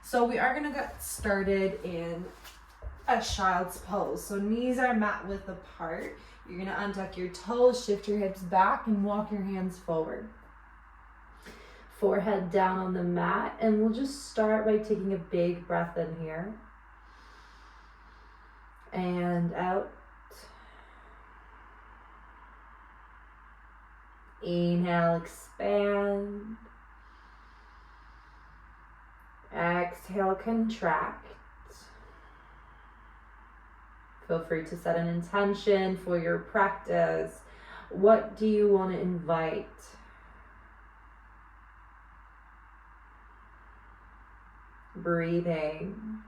So we are gonna get started in a child's pose. So knees are mat width apart. You're gonna untuck your toes, shift your hips back, and walk your hands forward. Forehead down on the mat, and we'll just start by taking a big breath in here. And out. Inhale, expand. Exhale, contract. Feel free to set an intention for your practice. What do you want to invite? Breathing.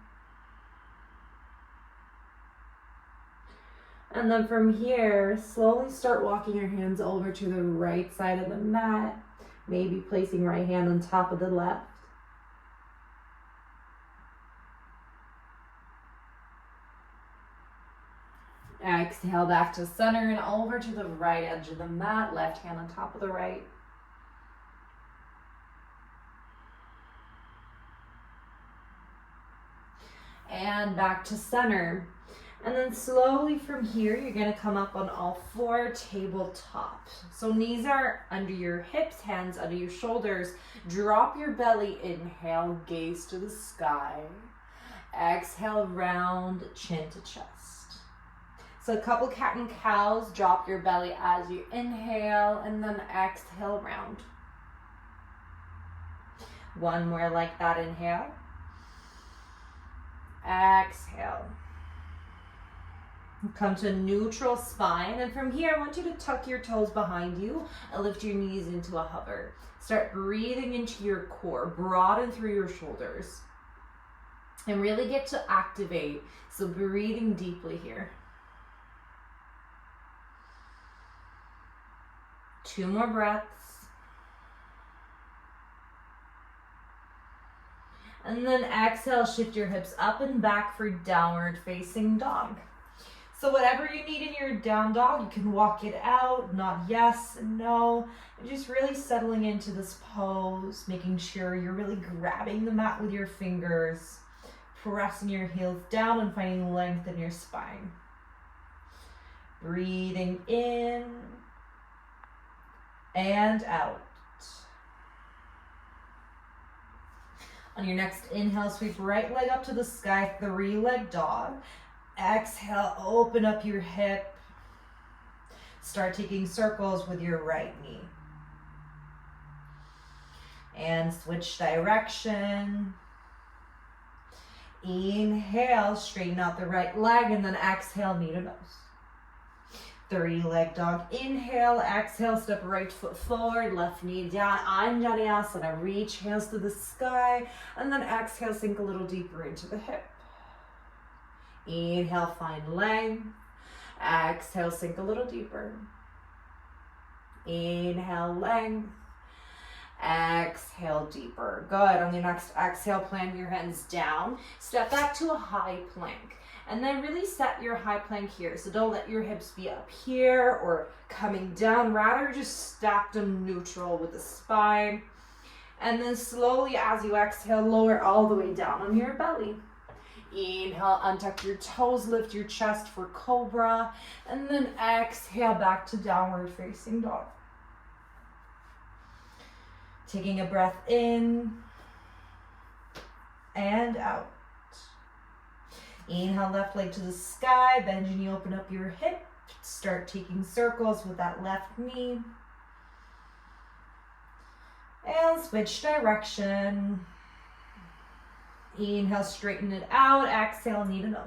And then from here, slowly start walking your hands over to the right side of the mat, maybe placing right hand on top of the left. Exhale back to center and over to the right edge of the mat, left hand on top of the right. And back to center. And then slowly from here, you're gonna come up on all four, tabletop. So knees are under your hips, hands under your shoulders. Drop your belly, inhale, gaze to the sky. Exhale, round, chin to chest. So a couple cat and cows, drop your belly as you inhale, and then exhale, round. One more like that, inhale. Exhale. Come to neutral spine, and from here I want you to tuck your toes behind you and lift your knees into a hover. Start breathing into your core, broaden through your shoulders, and really get to activate. So breathing deeply here. 2 more breaths. And then exhale, shift your hips up and back for downward facing dog. So whatever you need in your down dog, you can walk it out, not yes, no. And just really settling into this pose, making sure you're really grabbing the mat with your fingers, pressing your heels down and finding length in your spine. Breathing in and out. On your next inhale, sweep right leg up to the sky, 3-leg dog. Exhale, open up your hip. Start taking circles with your right knee. And switch direction. Inhale, straighten out the right leg, and then exhale, knee to nose. 3-leg dog. Inhale, exhale, step right foot forward, left knee down, Vinyasa. Reach hands to the sky, and then exhale, sink a little deeper into the hip. Inhale, find length. Exhale, sink a little deeper. Inhale, length. Exhale, deeper. Good. On your next exhale, plant your hands down. Step back to a high plank. And then really set your high plank here. So don't let your hips be up here or coming down. Rather, just stack them neutral with the spine. And then slowly, as you exhale, lower all the way down on your belly. Inhale, untuck your toes, lift your chest for cobra, and then exhale back to downward facing dog. Taking a breath in and out. Inhale, left leg to the sky, bend your knee, open up your hip, start taking circles with that left knee. And switch direction. Inhale, straighten it out. Exhale, knee to nose.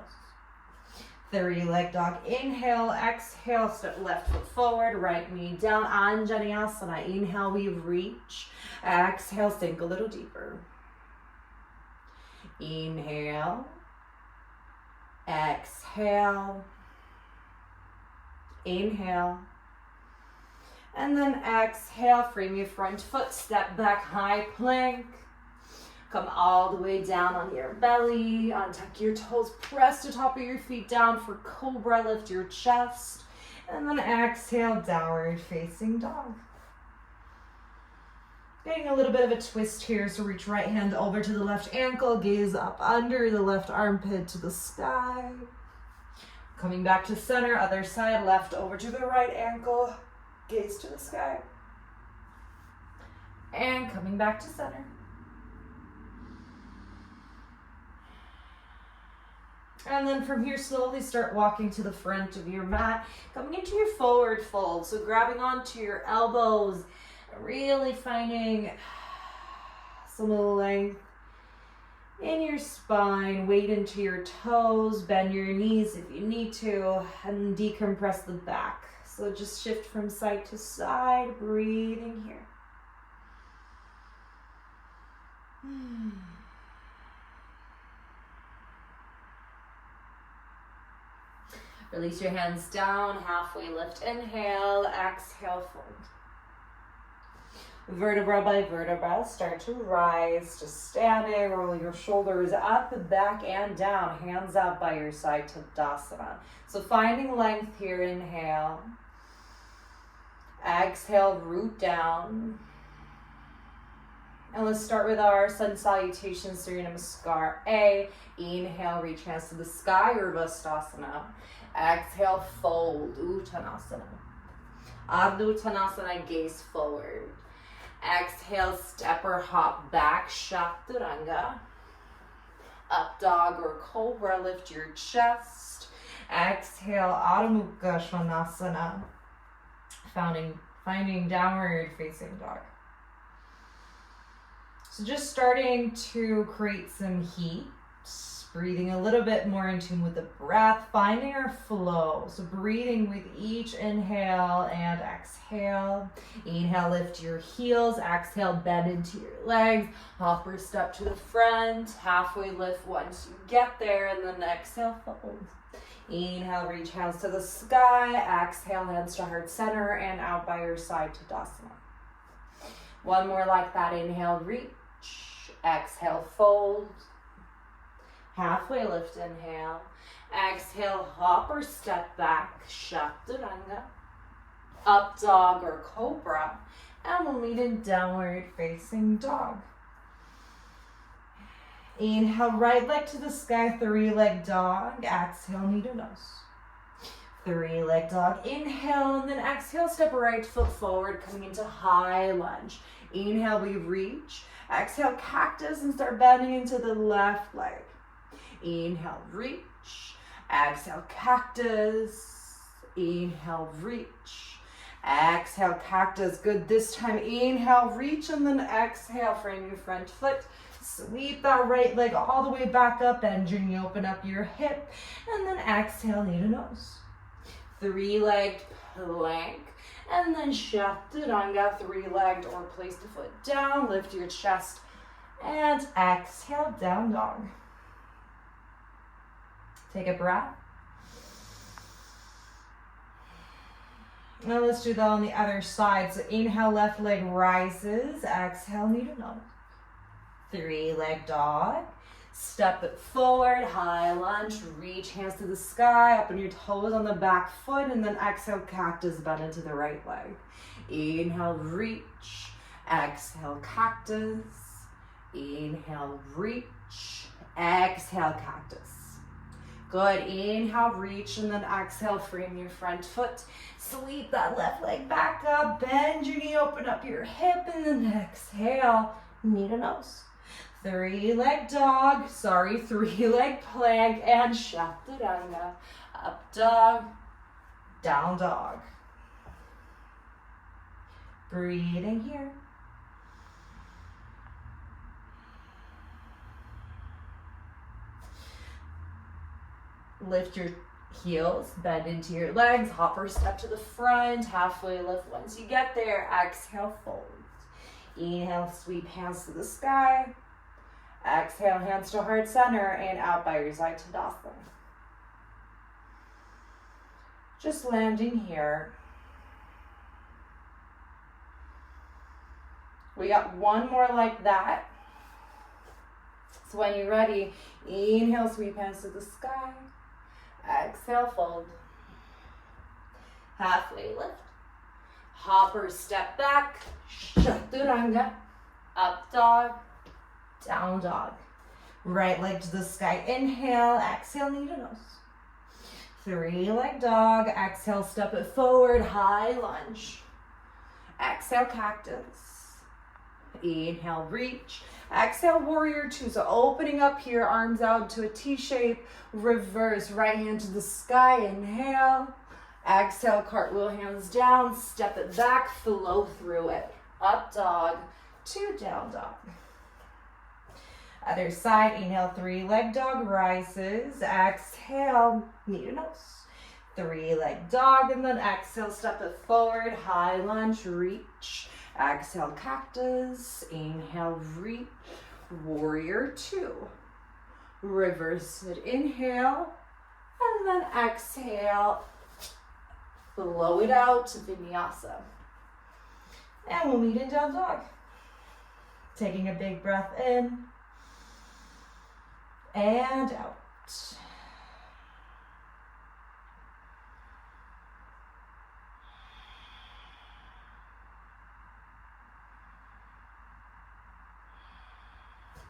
3-leg dog. Inhale, exhale, step left foot forward, right knee down, Anjaneyasana. Inhale, we reach. Exhale, sink a little deeper. Inhale. Exhale. Inhale. And then exhale, frame your front foot, step back, high plank. Come all the way down on your belly, untuck your toes, press the top of your feet down for cobra, lift your chest, and then exhale, downward facing dog. Getting a little bit of a twist here, so reach right hand over to the left ankle, gaze up under the left armpit to the sky. Coming back to center, other side, left over to the right ankle, gaze to the sky. And coming back to center. And then from here, slowly start walking to the front of your mat, coming into your forward fold. So grabbing onto your elbows, really finding some length in your spine, weight into your toes, bend your knees if you need to, and decompress the back. So just shift from side to side, breathing here. Release your hands down, halfway lift, inhale, exhale, fold. Vertebra by vertebra, start to rise, just standing, roll your shoulders up, back, and down, hands out by your side to Tadasana. So finding length here, inhale. Exhale, root down. And let's start with our sun salutation, Surya Namaskar A. Inhale, reach hands to the sky, Urdhva Exhale, fold, Uttanasana. Ardha Uttanasana, gaze forward. Exhale, step or hop back, Chaturanga. Up dog or cobra, lift your chest. Exhale, Adho Mukha Svanasana. Finding downward facing dog. So just starting to create some heat. Breathing a little bit more in tune with the breath, finding our flow. So breathing with each inhale and exhale. Inhale, lift your heels. Exhale, bend into your legs. Hop or step to the front. Halfway lift once you get there, and then exhale, fold. Inhale, reach hands to the sky. Exhale, hands to heart center and out by your side to Tadasana. One more like that. Inhale, reach. Exhale, fold. Halfway lift, inhale. Exhale, hop or step back, Chaturanga. Up dog or cobra. And we'll meet in downward facing dog. Inhale, right leg to the sky, 3-leg dog. Exhale, knee to nose. 3-leg dog. Inhale, and then exhale, step right foot forward, coming into high lunge. Inhale, we reach. Exhale, cactus, and start bending into the left leg. Inhale, reach. Exhale, cactus. Inhale, reach. Exhale, cactus. Good. This time, inhale, reach, and then exhale, frame your front foot. Sweep that right leg all the way back up, bend your knee, open up your hip, and then exhale, knee to nose. 3-legged plank, and then Chaturanga, 3-legged, or place the foot down, lift your chest, and exhale, down dog. Take a breath. Now let's do that on the other side. So inhale, left leg rises. Exhale, knee to nose. 3-leg dog. Step it forward, high lunge, reach hands to the sky, up on your toes on the back foot, and then exhale, cactus, bend into the right leg. Inhale, reach. Exhale, cactus. Inhale, reach. Exhale, cactus. Good. Inhale, reach, and then exhale, frame your front foot. Sweep that left leg back up, bend your knee, open up your hip, and then exhale, knee to nose. 3-leg dog, 3-leg plank, and Chaturanga. Up dog, down dog. Breathing here. Lift your heels, bend into your legs, hop or step to the front, halfway lift once you get there. Exhale, fold. Inhale, sweep hands to the sky. Exhale, hands to heart center and out by your side to Tadasana. Just landing here. We got one more like that. So when you're ready, inhale, sweep hands to the sky. Exhale, fold. Halfway lift. Hop or step back. Chaturanga. Up dog, down dog. Right leg to the sky. Inhale, exhale, knee to nose. 3-leg dog. Exhale, step it forward, high lunge. Exhale, cactus. Inhale, reach. Exhale, warrior two. So opening up here, arms out to a T shape. Reverse, right hand to the sky. Inhale. Exhale, cartwheel, hands down. Step it back, flow through it. Up dog to down dog. Other side, inhale, 3-leg dog rises. Exhale, knee to nose. 3-leg dog, and then exhale, step it forward, high lunge, reach. Exhale, cactus. Inhale, reach. Warrior two. Reverse it, inhale, and then exhale. Blow it out to Vinyasa. And we'll meet in down dog. Taking a big breath in and out.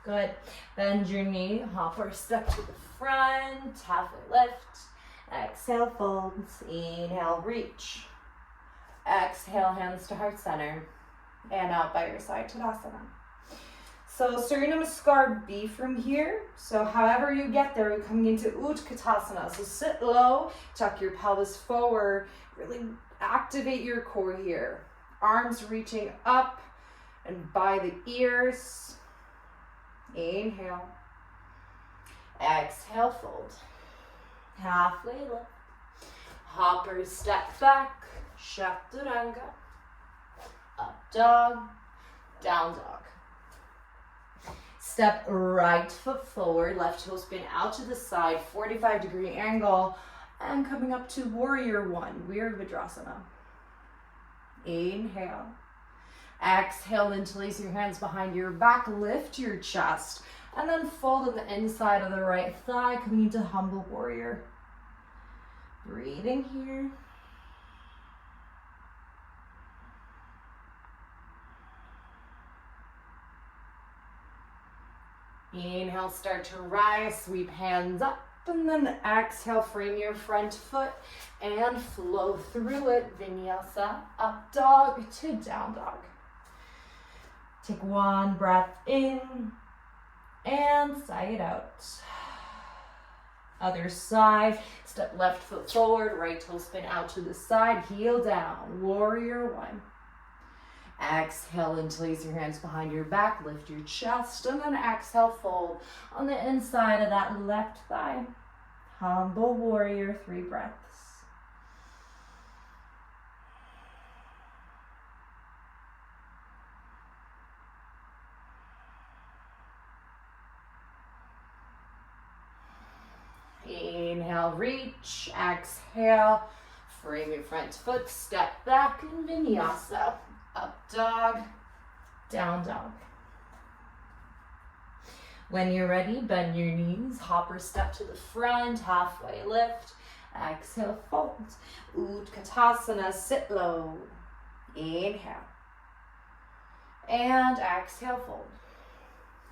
Good. Bend your knee, hop or step to the front, halfway lift. Exhale, folds. Inhale, reach. Exhale, hands to heart center. And out by your side, Tadasana. So starting Namaskar B from here. So however you get there, we're coming into Utkatasana. So sit low, tuck your pelvis forward, really activate your core here. Arms reaching up and by the ears. Inhale. Exhale, fold. Halfway lift. Hopper step back. Chaturanga. Up dog. Down dog. Step right foot forward. Left heel spin out to the side. 45-degree angle. And coming up to warrior one. Virabhadrasana. Inhale. Exhale, interlace your hands behind your back, lift your chest, and then fold on the inside of the right thigh, coming into humble warrior. Breathing here. Inhale, start to rise, sweep hands up, and then exhale, frame your front foot and flow through it. Vinyasa, up dog to down dog. Take one breath in and sigh it out. Other side, step left foot forward, right toe spin out to the side, heel down, warrior one. Exhale, interlace your hands behind your back, lift your chest, and then exhale, fold on the inside of that left thigh. Humble warrior, 3 breaths. Inhale, reach. Exhale, frame your front foot, step back in Vinyasa. Up dog, down dog. When you're ready, bend your knees, hop or step to the front, halfway lift. Exhale, fold. Utkatasana, sit low. Inhale. And exhale, fold.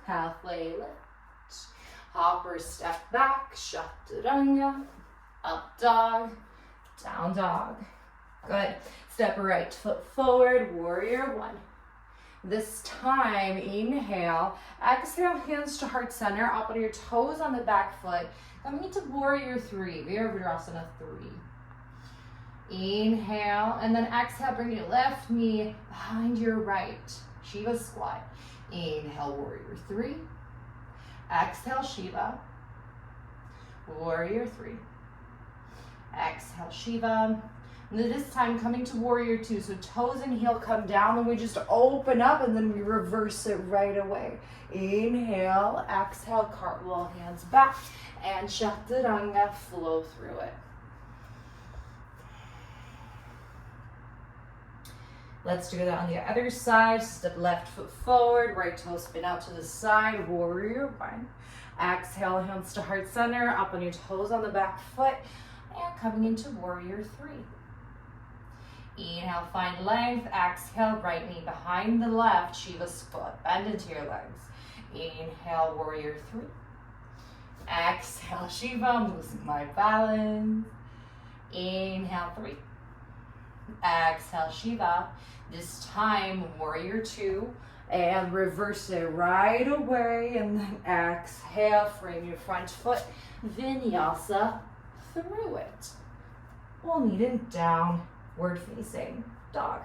Halfway lift. Hop or step back, Chaturanga, up dog, down dog. Good. Step right foot forward, warrior one. This time, inhale, exhale, hands to heart center, up on your toes on the back foot. Coming into warrior three, Virabhadrasana 3. Inhale, and then exhale, bring your left knee behind your right, Shiva squat. Inhale, warrior 3. Exhale, Shiva. Warrior 3. Exhale, Shiva. And then this time coming to warrior 2. So toes and heel come down and we just open up and then we reverse it right away. Inhale, exhale, cartwheel, hands back, and Chaturanga, flow through it. Let's do that on the other side. Step left foot forward, right toe spin out to the side, warrior one. Exhale, hands to heart center, up on your toes on the back foot, and coming into warrior 3. Inhale, find length. Exhale, right knee behind the left, Shiva squat. Bend into your legs. Inhale, warrior 3. Exhale, Shiva. I'm losing my balance. Inhale, 3. Exhale, Shiva. This time, warrior 2. And reverse it right away. And then exhale, frame your front foot. Vinyasa through it. We'll meet in downward facing dog.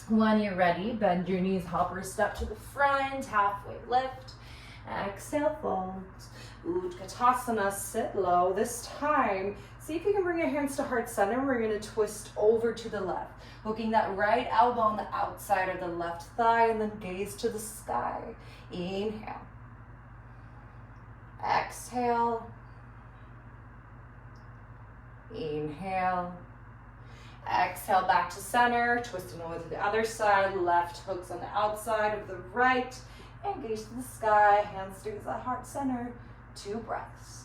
When you're ready, bend your knees, hopper step to the front, halfway lift. Exhale, fold. Utkatasana, sit low. This time, see if you can bring your hands to heart center. We're going to twist over to the left, hooking that right elbow on the outside of the left thigh, and then gaze to the sky. Inhale. Exhale. Inhale. Exhale, back to center, twisting over to the other side, left hooks on the outside of the right, and gaze to the sky, hands stays at heart center, 2 breaths.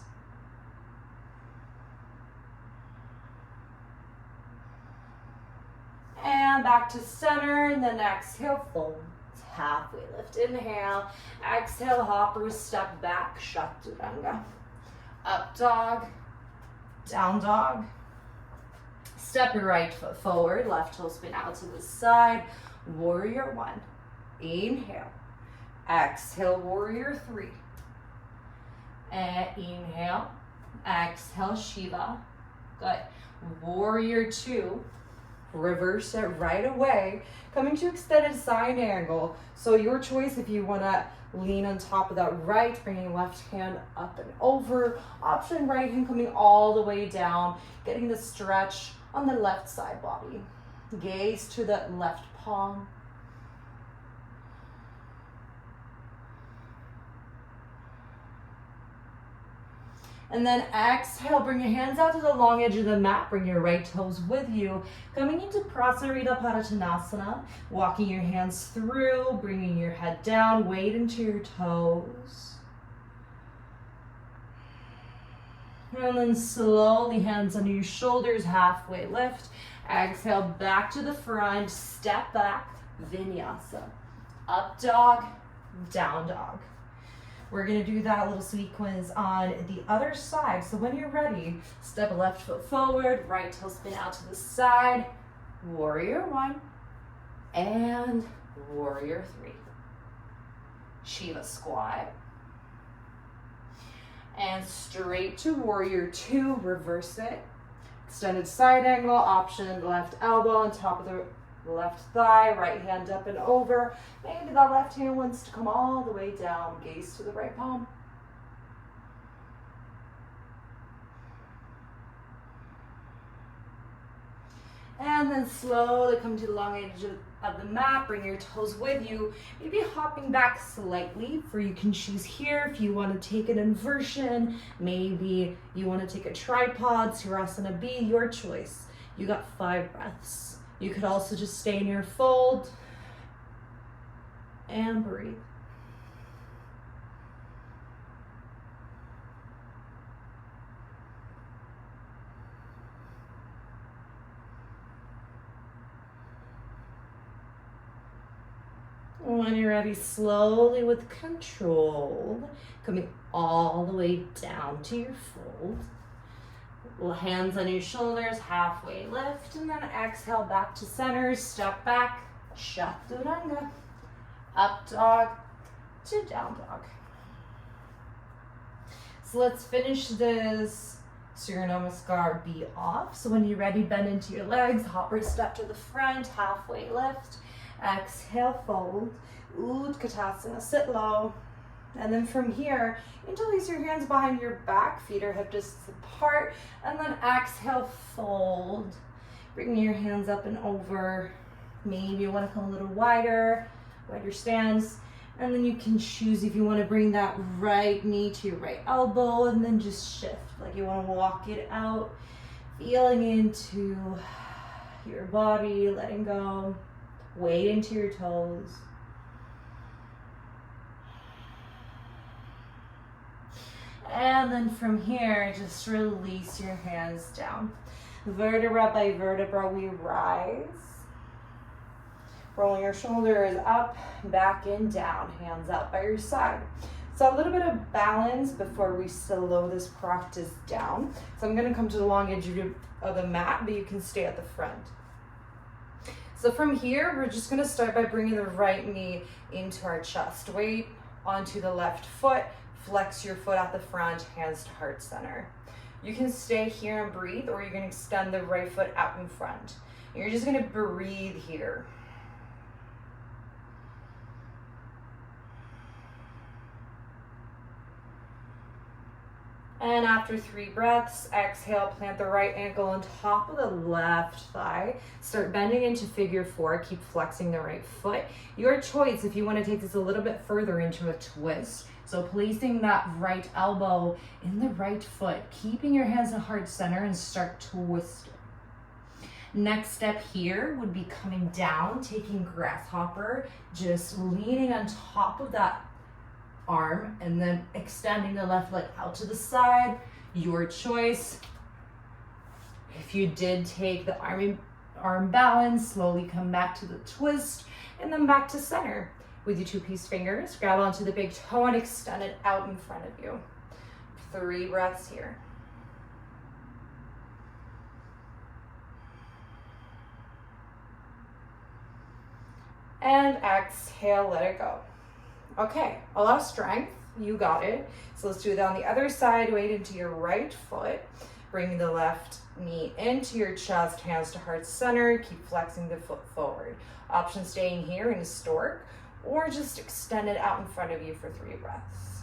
And back to center, and then exhale, fold, halfway lift, inhale, exhale, hopper, step back, Chaturanga. Up dog, down dog. Step your right foot forward, left toe spin out to the side, warrior 1. Inhale. Exhale, warrior 3. And inhale. Exhale, Shiva. Good. Warrior 2. Reverse it right away. Coming to extended side angle. So your choice if you want to lean on top of that right, bringing left hand up and over. Option right hand coming all the way down, getting the stretch on the left side body. Gaze to the left palm. And then exhale, bring your hands out to the long edge of the mat. Bring your right toes with you. Coming into Prasarita Padottanasana. Walking your hands through, bringing your head down, weight into your toes. And then slowly, hands under your shoulders, halfway lift. Exhale, back to the front, step back, Vinyasa. Up dog, down dog. We're gonna do that little sequence on the other side. So when you're ready, step left foot forward, right toe spin out to the side, warrior 1, and warrior 3. Shiva squat. And straight to warrior 2, reverse it. Extended side angle, option left elbow on top of the left thigh, right hand up and over. Maybe that left hand wants to come all the way down, gaze to the right palm. And then slowly come to the long edge of the mat, bring your toes with you. Maybe hopping back slightly, for you can choose here if you want to take an inversion, maybe you want to take a tripod, Sirasana B, your choice. You got 5 breaths. You could also just stay in your fold and breathe. When you're ready, slowly with control, coming all the way down to your fold. Hands on your shoulders, halfway lift, and then exhale back to center, step back, Chaturanga. Up dog to down dog. So let's finish this Surya Namaskar B off. So when you're ready, bend into your legs, hopper step to the front, halfway lift. Exhale, fold, Utkatasana, sit low. And then from here, interlace your hands behind your back, feet are hip distance apart, and then exhale, fold. Bring your hands up and over. Maybe you want to come a little wider stance. And then you can choose if you want to bring that right knee to your right elbow and then just shift, like you want to walk it out, feeling into your body, letting go. Weight into your toes. And then from here, just release your hands down. Vertebra by vertebra, we rise. Rolling your shoulders up, back and down, hands out by your side. So a little bit of balance before we slow this practice down. So I'm gonna come to the long edge of the mat, but you can stay at the front. So from here, we're just gonna start by bringing the right knee into our chest. Weight onto the left foot, flex your foot at the front, hands to heart center. You can stay here and breathe, or you can extend the right foot out in front. And you're just gonna breathe here. And after 3 breaths, exhale, plant the right ankle on top of the left thigh. Start bending into figure 4, keep flexing the right foot. Your choice if you want to take this a little bit further into a twist. So placing that right elbow in the right foot, keeping your hands at heart center and start twisting. Next step here would be coming down, taking grasshopper, just leaning on top of that arm and then extending the left leg out to the side. Your choice. If you did take the arm balance, slowly come back to the twist and then back to center. With your 2-piece fingers, grab onto the big toe and extend it out in front of you. 3 breaths here. And exhale, let it go. Okay, a lot of strength, you got it. So let's do it on the other side, weight into your right foot. Bring the left knee into your chest, hands to heart center, keep flexing the foot forward. Option staying here in a stork, or just extend it out in front of you for 3 breaths.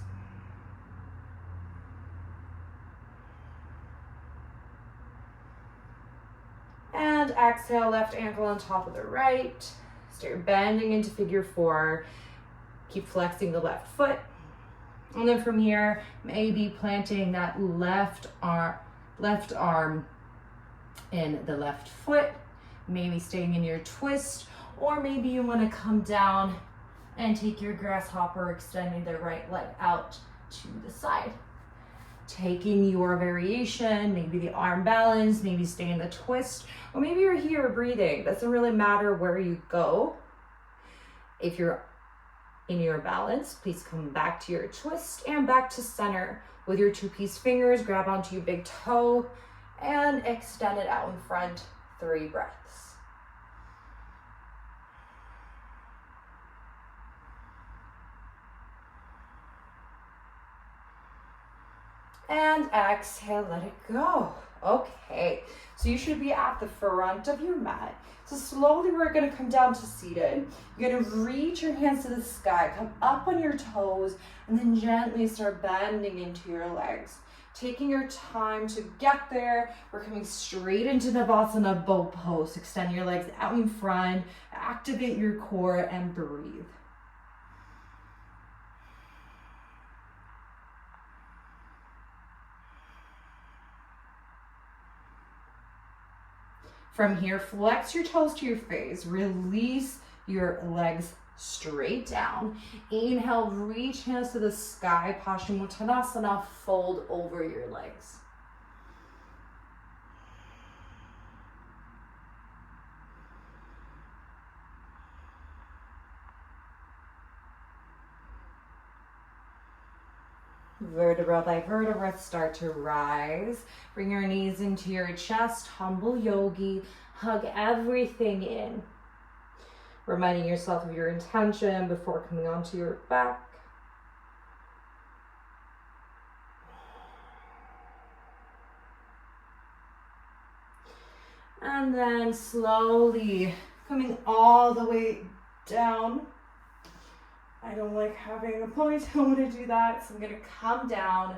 And exhale, left ankle on top of the right. Start bending into figure 4. Keep flexing the left foot. And then from here, maybe planting that left arm in the left foot. Maybe staying in your twist, or maybe you want to come down and take your grasshopper, extending the right leg out to the side. Taking your variation, maybe the arm balance, maybe stay in the twist, or maybe you're here breathing. Doesn't really matter where you go. If you're in your balance, please come back to your twist and back to center. With your 2-piece fingers, grab onto your big toe and extend it out in front. 3 breaths. And exhale, let it go. Okay, so you should be at the front of your mat. So slowly we're gonna come down to seated. You're gonna reach your hands to the sky, come up on your toes, and then gently start bending into your legs. Taking your time to get there. We're coming straight into Navasana boat pose. Extend your legs out in front, activate your core, and breathe. From here, flex your toes to your face. Release your legs straight down. Inhale, reach hands to the sky. Paschimottanasana, fold over your legs. Vertebra by vertebra, start to rise. Bring your knees into your chest, humble yogi. Hug everything in. Reminding yourself of your intention before coming onto your back. And then slowly coming all the way down. I don't like having a ponytail when I do that, so I'm gonna come down.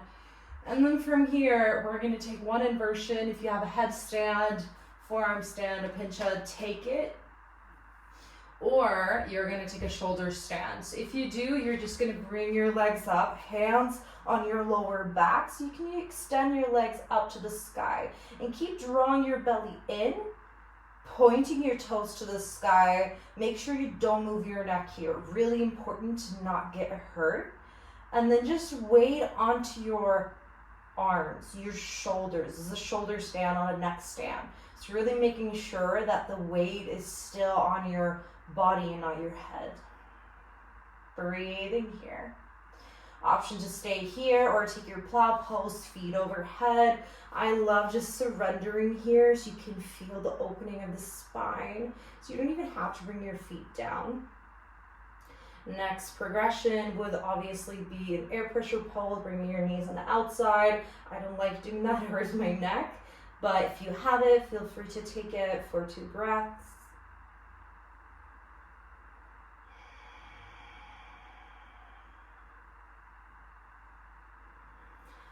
And then from here, we're gonna take one inversion. If you have a headstand, forearm stand, a pincha, take it. Or you're gonna take a shoulder stand. So if you do, you're just gonna bring your legs up, hands on your lower back, so you can extend your legs up to the sky. And keep drawing your belly in, pointing your toes to the sky. Make sure you don't move your neck here. Really important to not get hurt. And then just weight onto your arms, your shoulders. This is a shoulder stand on a neck stand. It's really making sure that the weight is still on your body and not your head. Breathing here. Option to stay here or take your plow pose, feet overhead. I love just surrendering here so you can feel the opening of the spine. So you don't even have to bring your feet down. Next progression would obviously be an air pressure pose, bringing your knees on the outside. I don't like doing that, it hurts my neck. But if you have it, feel free to take it for 2 breaths.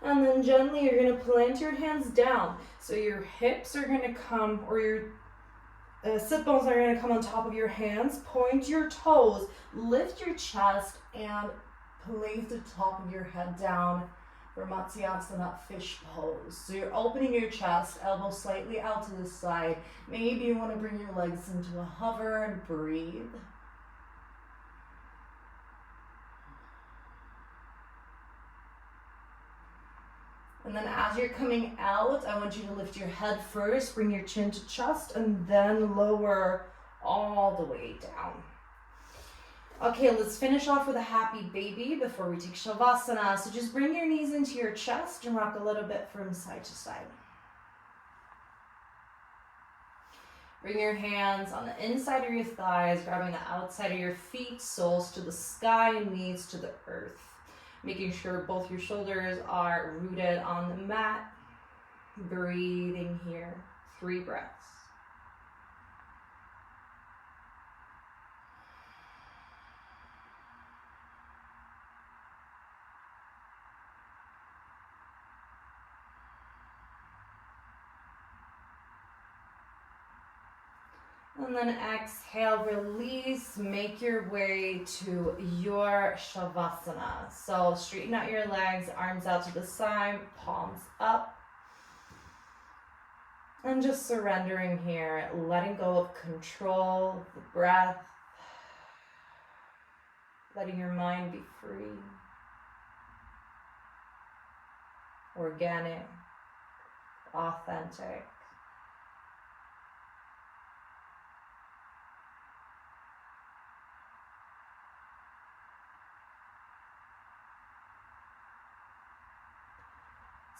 And then gently you're going to plant your hands down. So your hips are going to come, or your sit bones are going to come on top of your hands. Point your toes, lift your chest, and place the top of your head down for Matsyasana, fish pose. So you're opening your chest, elbows slightly out to the side. Maybe you want to bring your legs into a hover and breathe. And then as you're coming out, I want you to lift your head first, bring your chin to chest, and then lower all the way down. Okay, let's finish off with a happy baby before we take Shavasana. So just bring your knees into your chest and rock a little bit from side to side. Bring your hands on the inside of your thighs, grabbing the outside of your feet, soles to the sky, knees to the earth. Making sure both your shoulders are rooted on the mat. Breathing here, 3 breaths. And then exhale, release, make your way to your Shavasana. So straighten out your legs, arms out to the side, palms up. And just surrendering here, letting go of control, the breath, letting your mind be free, organic, authentic.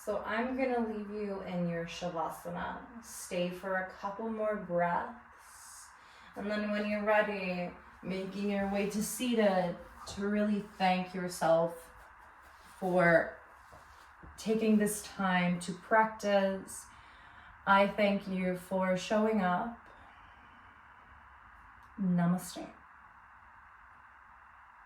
So I'm going to leave you in your Shavasana. Stay for a couple more breaths. And then when you're ready, making your way to seated, to really thank yourself for taking this time to practice. I thank you for showing up. Namaste.